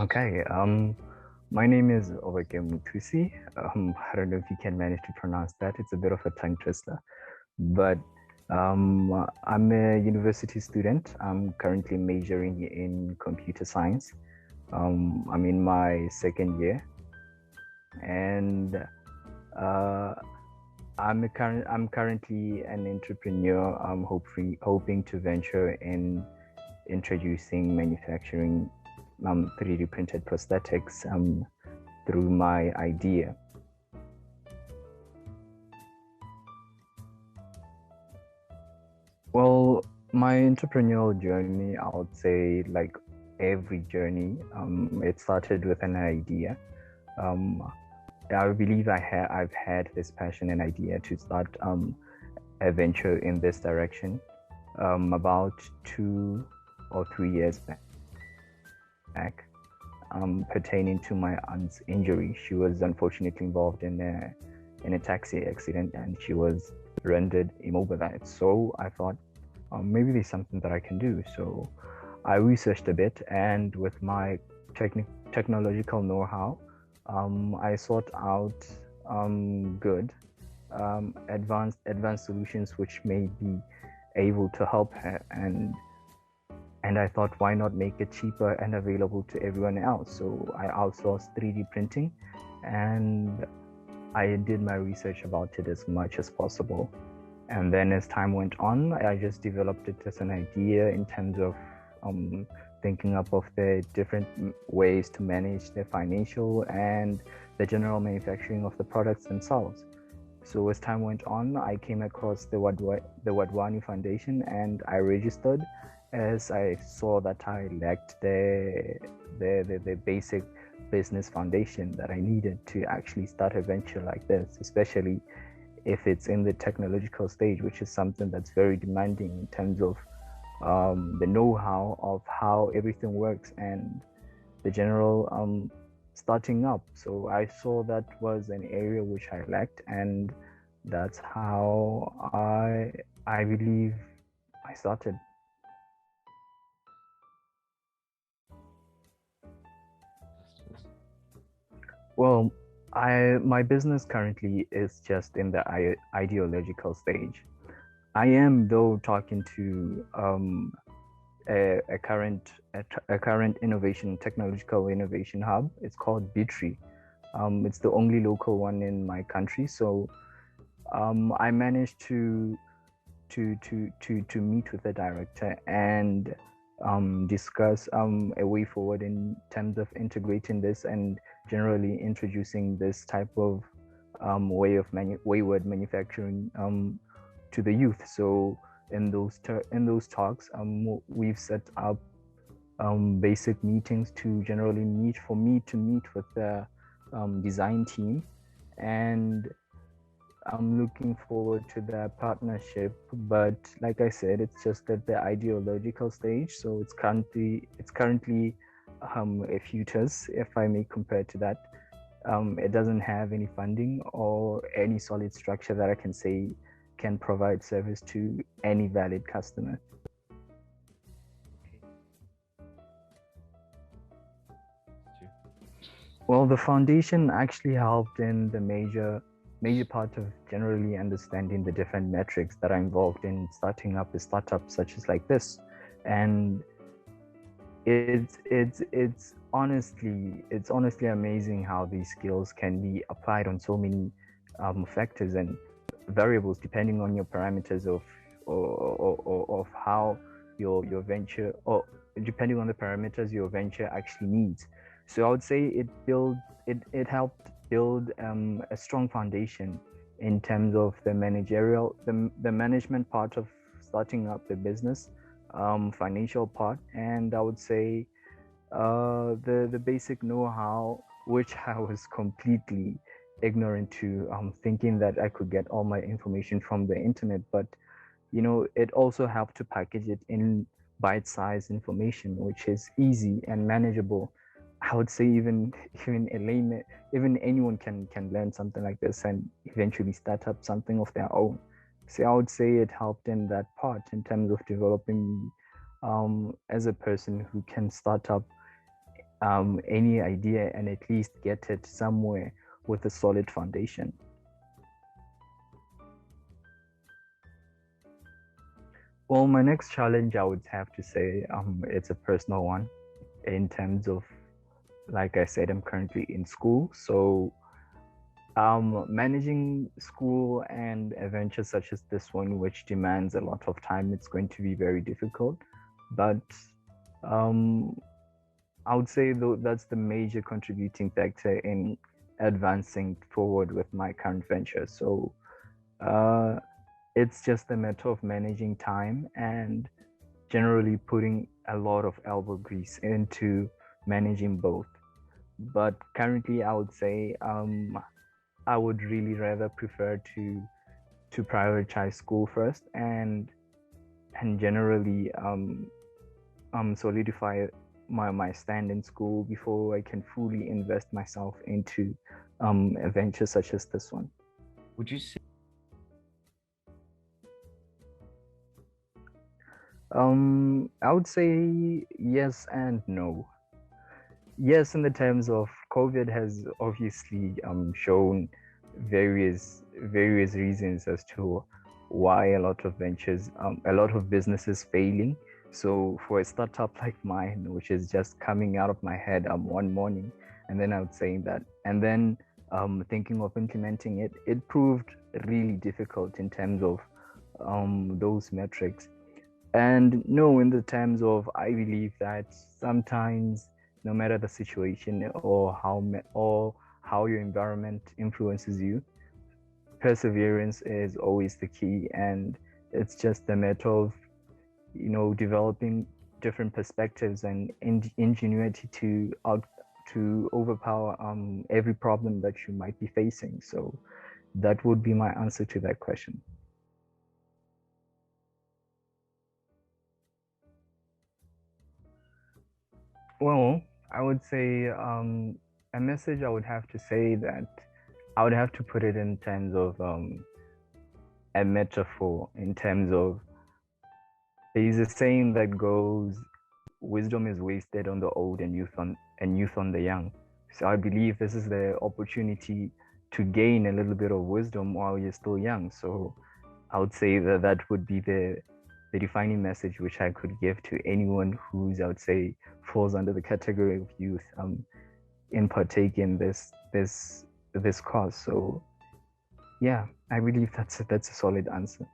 Okay, my name is Obakeng Mothusi. I don't know if you can manage to pronounce that. It's a bit of a tongue twister, but I'm a university student. I'm currently majoring in computer science. I'm in my second year, and uh, I'm currently an entrepreneur. I'm hoping to venture in introducing manufacturing 3D printed prosthetics through my idea. Well, my entrepreneurial journey, I would say, like every journey, it started with an idea. Um, I believe I've had this passion and idea to start a venture in this direction about 2 or 3 years back, pertaining to my aunt's injury. She was unfortunately involved in a taxi accident and she was rendered immobilized. So I thought maybe there's something that I can do. So I researched a bit, and with my technological know-how, I sought out good advanced solutions which may be able to help her, and I thought, why not make it cheaper and available to everyone else? So I outsourced 3D printing, and I did my research about it as much as possible. And then as time went on, I just developed it as an idea in terms of thinking up of the different ways to manage the financial and the general manufacturing of the products themselves. So as time went on, I came across the Wadwani Foundation, and I registered as I saw that I lacked the basic business foundation that I needed to actually start a venture like this, especially if it's in the technological stage, which is something that's very demanding in terms of the know-how of how everything works and the general starting up. So I saw that was an area which I lacked, and that's how I believe I started. Well, I my business currently is just in the ideological stage. I am though talking to a current innovation technological innovation hub. It's called Bitri. It's the only local one in my country. So I managed to meet with the director and discuss a way forward in terms of integrating this and generally introducing this type of wayward manufacturing to the youth. So in those talks, we've set up basic meetings to generally meet for me to meet with the design team, and I'm looking forward to that partnership. But like I said, it's just at the ideological stage, so it's currently a fetus, if I may compare to that. It doesn't have any funding or any solid structure that I can say can provide service to any valid customer. Well, the foundation actually helped in the major part of generally understanding the different metrics that are involved in starting up a startup such as like this. And it's honestly amazing how these skills can be applied on so many factors and variables depending on your parameters of how your venture, or depending on the parameters your venture actually needs. So I would say it helped build a strong foundation in terms of the management part of starting up the business, financial part, and I would say the basic know-how, which I was completely ignorant to, thinking that I could get all my information from the internet. But it also helped to package it in bite-sized information, which is easy and manageable. I would say even a layman, even anyone can learn something like this and eventually start up something of their own. So I would say it helped in that part in terms of developing as a person who can start up any idea and at least get it somewhere with a solid foundation. Well, my next challenge, I would have to say, it's a personal one in terms of, like I said, I'm currently in school. So, managing school and adventures such as this one, which demands a lot of time, it's going to be very difficult. But um, I would say though that's the major contributing factor in advancing forward with my current venture. So, uh, it's just a matter of managing time and generally putting a lot of elbow grease into managing both. But currently, I would say I would really rather prefer to prioritize school first and generally solidify my stand in school before I can fully invest myself into adventures such as this one. Would you say? I would say yes and no. Yes, in the terms of COVID has obviously shown various reasons as to why a lot of ventures, a lot of businesses failing. So for a startup like mine, which is just coming out of my head one morning, and then I would say that, and then thinking of implementing it, it proved really difficult in terms of those metrics. And no, in the terms of, I believe that sometimes, no matter the situation or how your environment influences you, perseverance is always the key, and it's just a matter of developing different perspectives and ingenuity to overpower every problem that you might be facing. So that would be my answer to that question. Well, I would say a message I would have to say that I would have to put it in terms of a metaphor, in terms of there's a saying that goes, wisdom is wasted on the old and youth on the young. So I believe this is the opportunity to gain a little bit of wisdom while you're still young. So I would say that that would be the defining message which I could give to anyone who's, I would say, falls under the category of youth in partaking this cause. So yeah, I believe that's a solid answer.